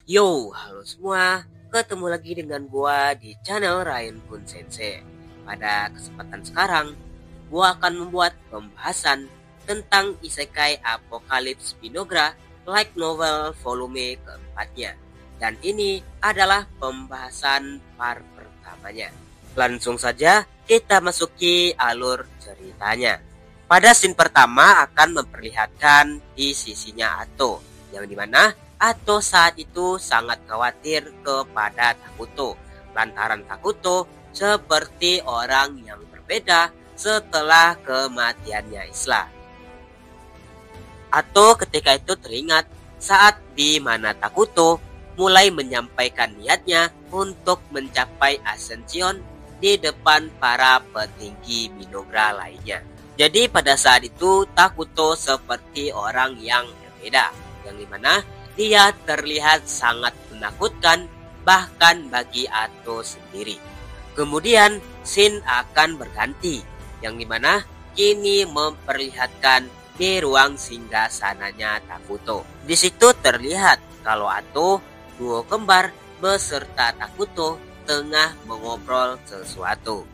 Yo, halo semua. Ketemu lagi dengan gua di channel Ryan Kun Sensei. Pada kesempatan sekarang, gua akan membuat pembahasan tentang Isekai Apocalypse Binogra Light Novel volume keempatnya. Dan ini adalah pembahasan part pertamanya. Langsung saja kita masuki alur ceritanya. Pada scene pertama akan memperlihatkan di sisinya Ato, yang dimana Ato saat itu sangat khawatir kepada Takuto, lantaran Takuto seperti orang yang berbeda setelah kematiannya Isla. Ato ketika itu teringat saat di mana Takuto mulai menyampaikan niatnya untuk mencapai Ascension di depan para petinggi Binogra lainnya. Jadi pada saat itu Takuto seperti orang yang berbeda, yang dimana dia terlihat sangat menakutkan bahkan bagi Ato sendiri. Kemudian scene akan berganti, yang dimana kini memperlihatkan di ruang singgasananya Takuto. Di situ terlihat kalau Ato, duo kembar beserta Takuto tengah mengobrol sesuatu.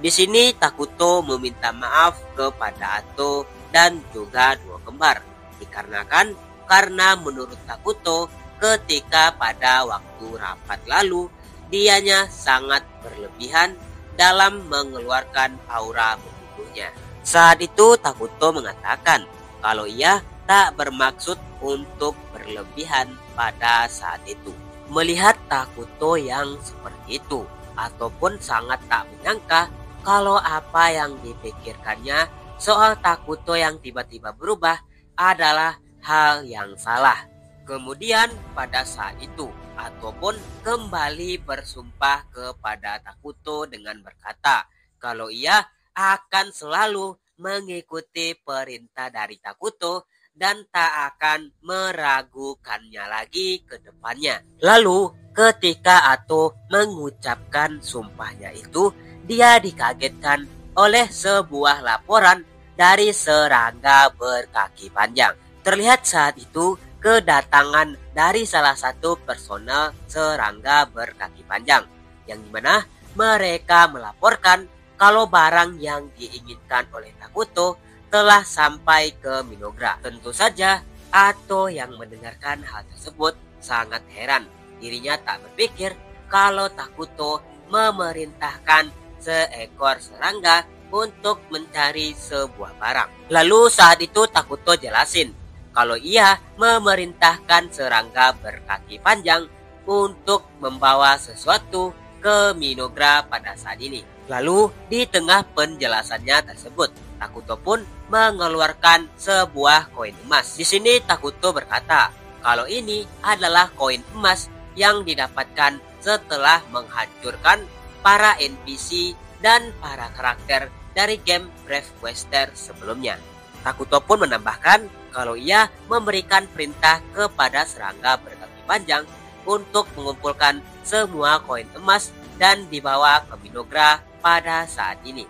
Di sini Takuto meminta maaf kepada Ato dan juga duo kembar, dikarenakan karena menurut Takuto ketika pada waktu rapat lalu dianya sangat berlebihan dalam mengeluarkan aura membunuhnya. Saat itu Takuto mengatakan kalau ia tak bermaksud untuk berlebihan pada saat itu. Melihat Takuto yang seperti itu ataupun sangat tak menyangka kalau apa yang dipikirkannya soal Takuto yang tiba-tiba berubah adalah hal yang salah. Kemudian pada saat itu ataupun kembali bersumpah kepada Takuto dengan berkata kalau ia akan selalu mengikuti perintah dari Takuto dan tak akan meragukannya lagi ke depannya. Lalu ketika Ato mengucapkan sumpahnya itu, dia dikagetkan oleh sebuah laporan dari serangga berkaki panjang. Terlihat saat itu kedatangan dari salah satu personel serangga berkaki panjang, yang dimana mereka melaporkan kalau barang yang diinginkan oleh Takuto telah sampai ke Minogra. Tentu saja Ato yang mendengarkan hal tersebut sangat heran. Dirinya tak berpikir kalau Takuto memerintahkan seekor serangga untuk mencari sebuah barang. Lalu saat itu Takuto jelasin kalau ia memerintahkan serangga berkaki panjang untuk membawa sesuatu ke Minogra pada saat ini. Lalu di tengah penjelasannya tersebut, Takuto pun mengeluarkan sebuah koin emas. Di sini Takuto berkata kalau ini adalah koin emas yang didapatkan setelah menghancurkan para NPC dan para karakter dari game Brave Quester sebelumnya. Takuto pun menambahkan kalau ia memberikan perintah kepada serangga berkaki panjang untuk mengumpulkan semua koin emas dan dibawa ke Minogra pada saat ini.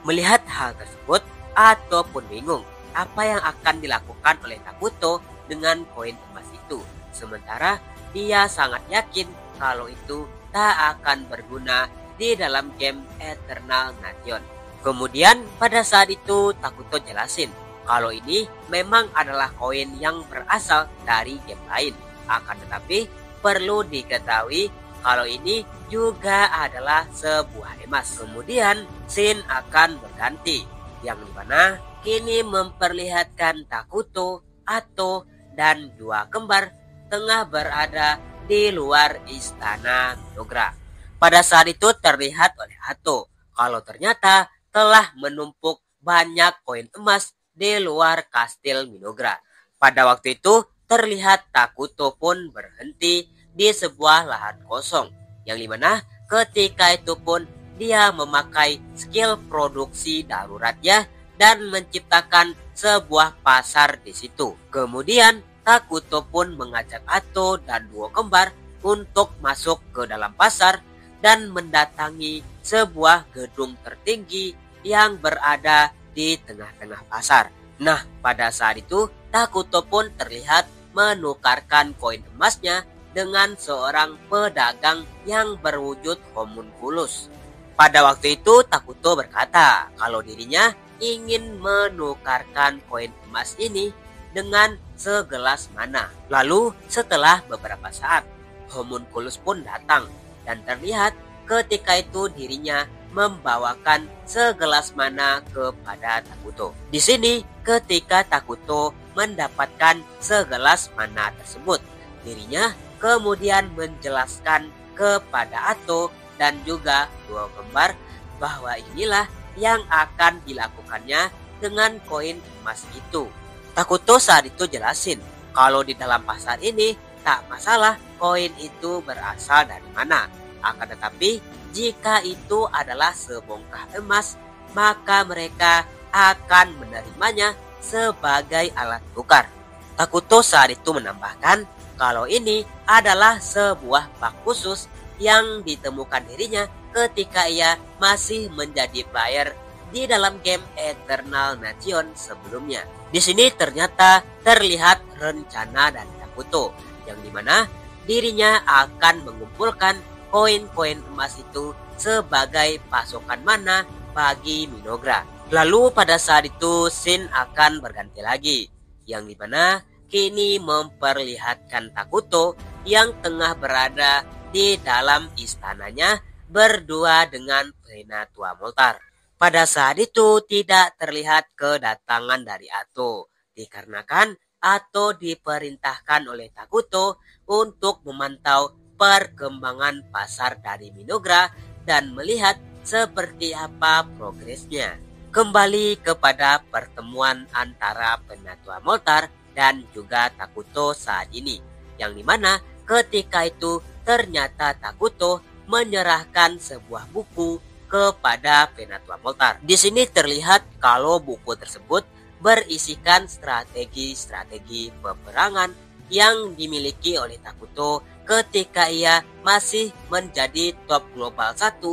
Melihat hal tersebut, Ato pun bingung apa yang akan dilakukan oleh Takuto dengan koin emas itu. Sementara dia sangat yakin kalau itu tak akan berguna di dalam game Eternal Nation. Kemudian pada saat itu Takuto jelasin kalau ini memang adalah koin yang berasal dari game lain. Akan tetapi perlu diketahui kalau ini juga adalah sebuah emas. Kemudian scene akan berganti, yang dimana kini memperlihatkan Takuto, Ato, dan dua kembar tengah berada di luar istana Minogra. Pada saat itu terlihat oleh Ato kalau ternyata telah menumpuk banyak koin emas di luar kastil Minogra. Pada waktu itu terlihat Takuto pun berhenti di sebuah lahan kosong, yang dimana ketika itu pun dia memakai skill produksi daruratnya dan menciptakan sebuah pasar di situ. Kemudian Takuto pun mengajak Ato dan duo kembar untuk masuk ke dalam pasar dan mendatangi sebuah gedung tertinggi yang berada di tengah-tengah pasar. Nah, pada saat itu Takuto pun terlihat menukarkan koin emasnya dengan seorang pedagang yang berwujud homunculus. Pada waktu itu Takuto berkata kalau dirinya ingin menukarkan koin emas ini dengan segelas mana. Lalu setelah beberapa saat, homunculus pun datang dan terlihat ketika itu dirinya membawakan segelas mana kepada Takuto. Di sini ketika Takuto mendapatkan segelas mana tersebut, dirinya kemudian menjelaskan kepada Ato dan juga dua kembar bahwa inilah yang akan dilakukannya dengan koin emas itu. Takuto saat itu jelasin kalau di dalam pasar ini tak masalah koin itu berasal dari mana. Akan tetapi jika itu adalah sebongkah emas, maka mereka akan menerimanya sebagai alat tukar. Takuto saat itu menambahkan kalau ini adalah sebuah bak khusus yang ditemukan dirinya ketika ia masih menjadi player di dalam game Eternal Nation sebelumnya. Di sini ternyata terlihat rencana dari Takuto, yang dimana dirinya akan mengumpulkan koin-koin emas itu sebagai pasokan mana bagi Minogra. Lalu pada saat itu scene akan berganti lagi, yang dimana kini memperlihatkan Takuto yang tengah berada di dalam istananya berdua dengan Penatua Moltar. Pada saat itu tidak terlihat kedatangan dari Ato, dikarenakan Ato diperintahkan oleh Takuto untuk memantau perkembangan pasar dari Minogra dan melihat seperti apa progresnya. Kembali kepada pertemuan antara Penatua Moltar dan juga Takuto saat ini, yang dimana ketika itu ternyata Takuto menyerahkan sebuah buku kepada Penatua Moltar. Di sini terlihat kalau buku tersebut berisikan strategi-strategi peperangan yang dimiliki oleh Takuto ketika ia masih menjadi top global 1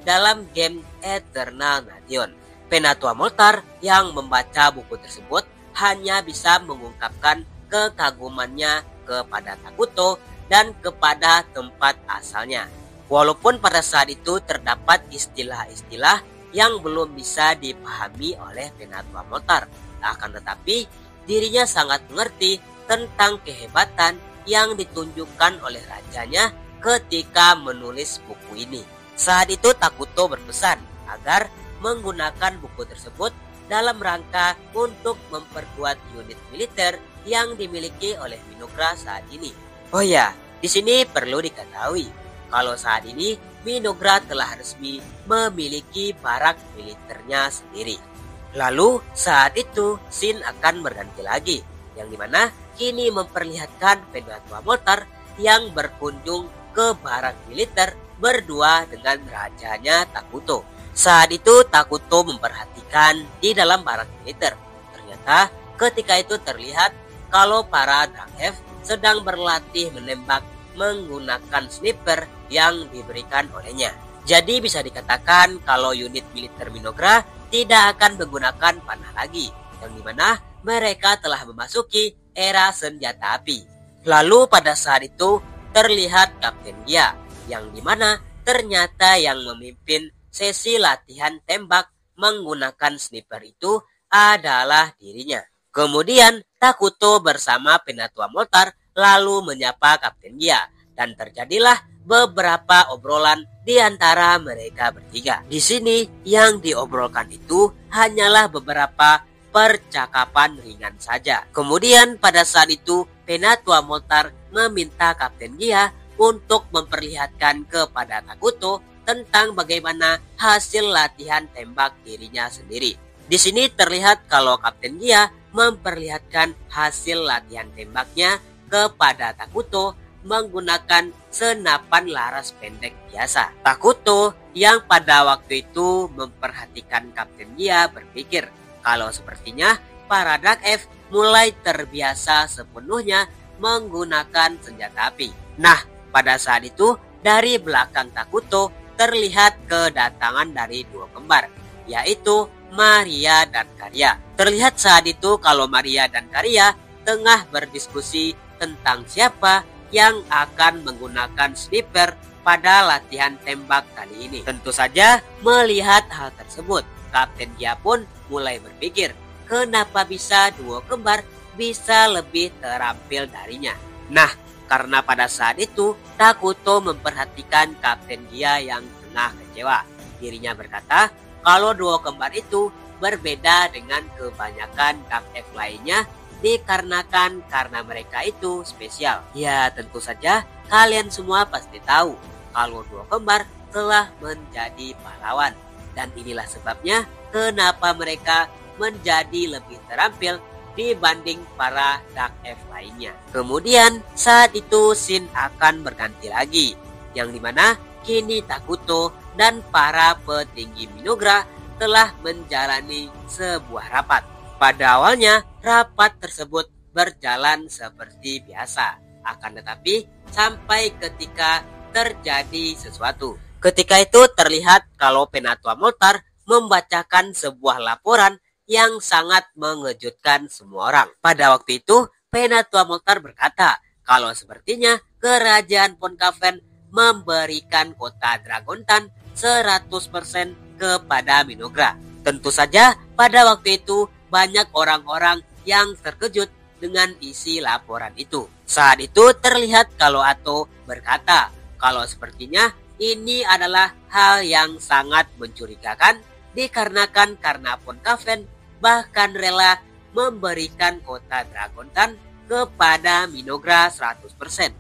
dalam game Eternal Nation. Penatua Moltar yang membaca buku tersebut hanya bisa mengungkapkan kekagumannya kepada Takuto dan kepada tempat asalnya. Walaupun pada saat itu terdapat istilah-istilah yang belum bisa dipahami oleh Penatua Moltar, akan tetapi dirinya sangat mengerti tentang kehebatan yang ditunjukkan oleh rajanya ketika menulis buku ini. Saat itu Takuto berpesan agar menggunakan buku tersebut dalam rangka untuk memperkuat unit militer yang dimiliki oleh Minogra saat ini. Oh ya, di sini perlu diketahui kalau saat ini Minogra telah resmi memiliki barak militernya sendiri. Lalu saat itu scene akan berganti lagi, yang dimana kini memperlihatkan Penatua Moltar yang berkunjung ke barak militer berdua dengan rajanya Takuto. Saat itu Takuto memperhatikan di dalam barak militer. Ternyata ketika itu terlihat kalau para Drangheff sedang berlatih menembak menggunakan sniper yang diberikan olehnya. Jadi bisa dikatakan kalau unit militer Minogra tidak akan menggunakan panah lagi, yang dimana mereka telah memasuki era senjata api. Lalu pada saat itu terlihat Kapten Gia, yang dimana ternyata yang memimpin sesi latihan tembak menggunakan sniper itu adalah dirinya. Kemudian Takuto bersama Penatua Moltar lalu menyapa Kapten Gia dan terjadilah beberapa obrolan di antara mereka bertiga. Di sini yang diobrolkan itu hanyalah beberapa percakapan ringan saja. Kemudian pada saat itu Penatua Moltar meminta Kapten Gia untuk memperlihatkan kepada Takuto tentang bagaimana hasil latihan tembak dirinya sendiri. Di sini terlihat kalau Kapten Gia memperlihatkan hasil latihan tembaknya kepada Takuto menggunakan senapan laras pendek biasa. Takuto yang pada waktu itu memperhatikan Kapten Gia berpikir kalau sepertinya para Drangheff mulai terbiasa sepenuhnya menggunakan senjata api. Nah, pada saat itu dari belakang Takuto terlihat kedatangan dari dua kembar, yaitu Maria dan Karya. Terlihat saat itu kalau Maria dan Karya tengah berdiskusi tentang siapa yang akan menggunakan sniper pada latihan tembak kali ini. Tentu saja melihat hal tersebut, Kapten Gia pun mulai berpikir, kenapa bisa duo kembar bisa lebih terampil darinya. Nah, karena pada saat itu Takuto memperhatikan Kapten Gia yang tengah kecewa. Dirinya berkata kalau duo kembar itu berbeda dengan kebanyakan Kap F lainnya dikarenakan karena mereka itu spesial. Ya, tentu saja kalian semua pasti tahu kalau duo kembar telah menjadi pahlawan. Dan inilah sebabnya kenapa mereka menjadi lebih terampil dibanding para Dark F lainnya. Kemudian saat itu scene akan berganti lagi, yang dimana kini Takuto dan para petinggi Minogra telah menjalani sebuah rapat. Pada awalnya rapat tersebut berjalan seperti biasa, akan tetapi sampai ketika terjadi sesuatu. Ketika itu terlihat kalau Penatua Moltar membacakan sebuah laporan yang sangat mengejutkan semua orang. Pada waktu itu Penatua Moltar berkata kalau sepertinya kerajaan Ponkaven memberikan kota Dragontan 100% kepada Minogra. Tentu saja pada waktu itu banyak orang-orang yang terkejut dengan isi laporan itu. Saat itu terlihat kalau Ato berkata kalau sepertinya ini adalah hal yang sangat mencurigakan dikarenakan karena Ponkaven bahkan rela memberikan kota Dragontan kepada Minogra 100%.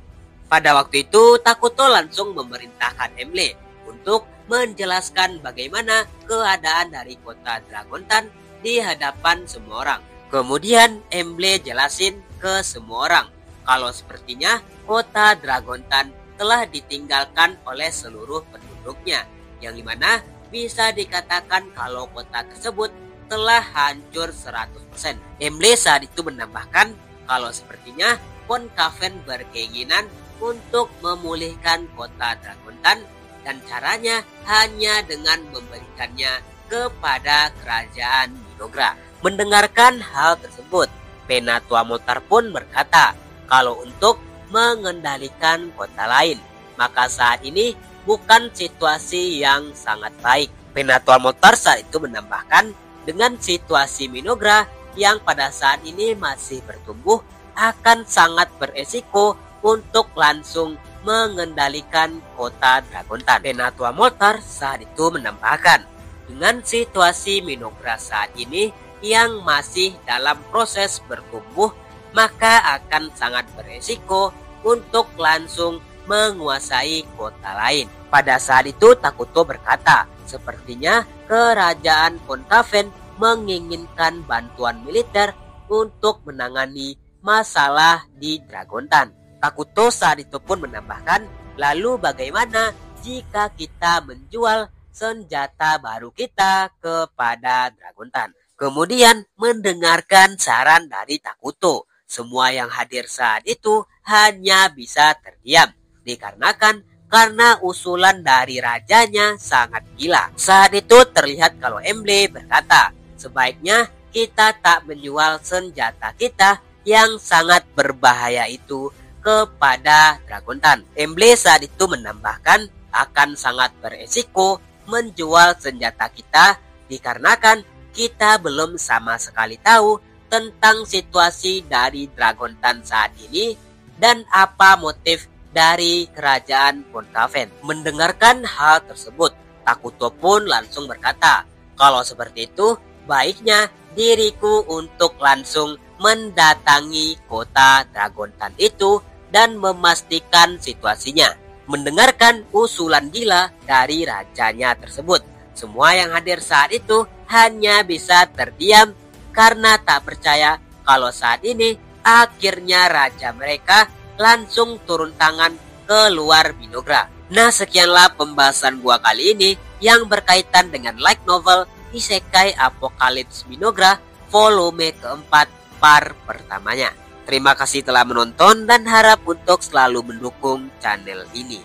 Pada waktu itu Takuto langsung memerintahkan Emble untuk menjelaskan bagaimana keadaan dari kota Dragontan di hadapan semua orang. Kemudian Emble jelasin ke semua orang kalau sepertinya kota Dragontan telah ditinggalkan oleh seluruh penduduknya, yang dimana bisa dikatakan kalau kota tersebut telah hancur 100%. Emble saat itu menambahkan kalau sepertinya Ponkaven berkeinginan untuk memulihkan kota Dragontan dan caranya hanya dengan memberikannya kepada kerajaan Minogra. Mendengarkan hal tersebut, Penatua Moltar pun berkata kalau untuk mengendalikan kota lain, maka saat ini bukan situasi yang sangat baik. Penatua Moltar saat itu menambahkan dengan situasi Minogra yang pada saat ini masih bertumbuh akan sangat beresiko untuk langsung mengendalikan kota Dragontan. Penatua Moltar saat itu menambahkan dengan situasi Minogra saat ini yang masih dalam proses bertumbuh, maka akan sangat beresiko untuk langsung menguasai kota lain. Pada saat itu Takuto berkata, sepertinya kerajaan Ponkaven menginginkan bantuan militer untuk menangani masalah di Dragontan. Takuto saat itu pun menambahkan, lalu bagaimana jika kita menjual senjata baru kita kepada Dragontan? Kemudian mendengarkan saran dari Takuto, semua yang hadir saat itu hanya bisa terdiam dikarenakan karena usulan dari rajanya sangat gila. Saat itu terlihat kalau Emble berkata, sebaiknya kita tak menjual senjata kita yang sangat berbahaya itu kepada Dragontan. Emble saat itu menambahkan akan sangat beresiko menjual senjata kita dikarenakan kita belum sama sekali tahu tentang situasi dari Dragontan saat ini dan apa motif dari kerajaan Ponkaven. Mendengarkan hal tersebut, Takuto pun langsung berkata, kalau seperti itu baiknya diriku untuk langsung mendatangi kota Dragontan itu dan memastikan situasinya. Mendengarkan usulan gila dari rajanya tersebut, semua yang hadir saat itu hanya bisa terdiam karena tak percaya kalau saat ini akhirnya raja mereka langsung turun tangan keluar Minogra. Nah, sekianlah pembahasan gua kali ini yang berkaitan dengan light novel Isekai Apocalypse Minogra volume keempat part pertamanya. Terima kasih telah menonton dan harap untuk selalu mendukung channel ini.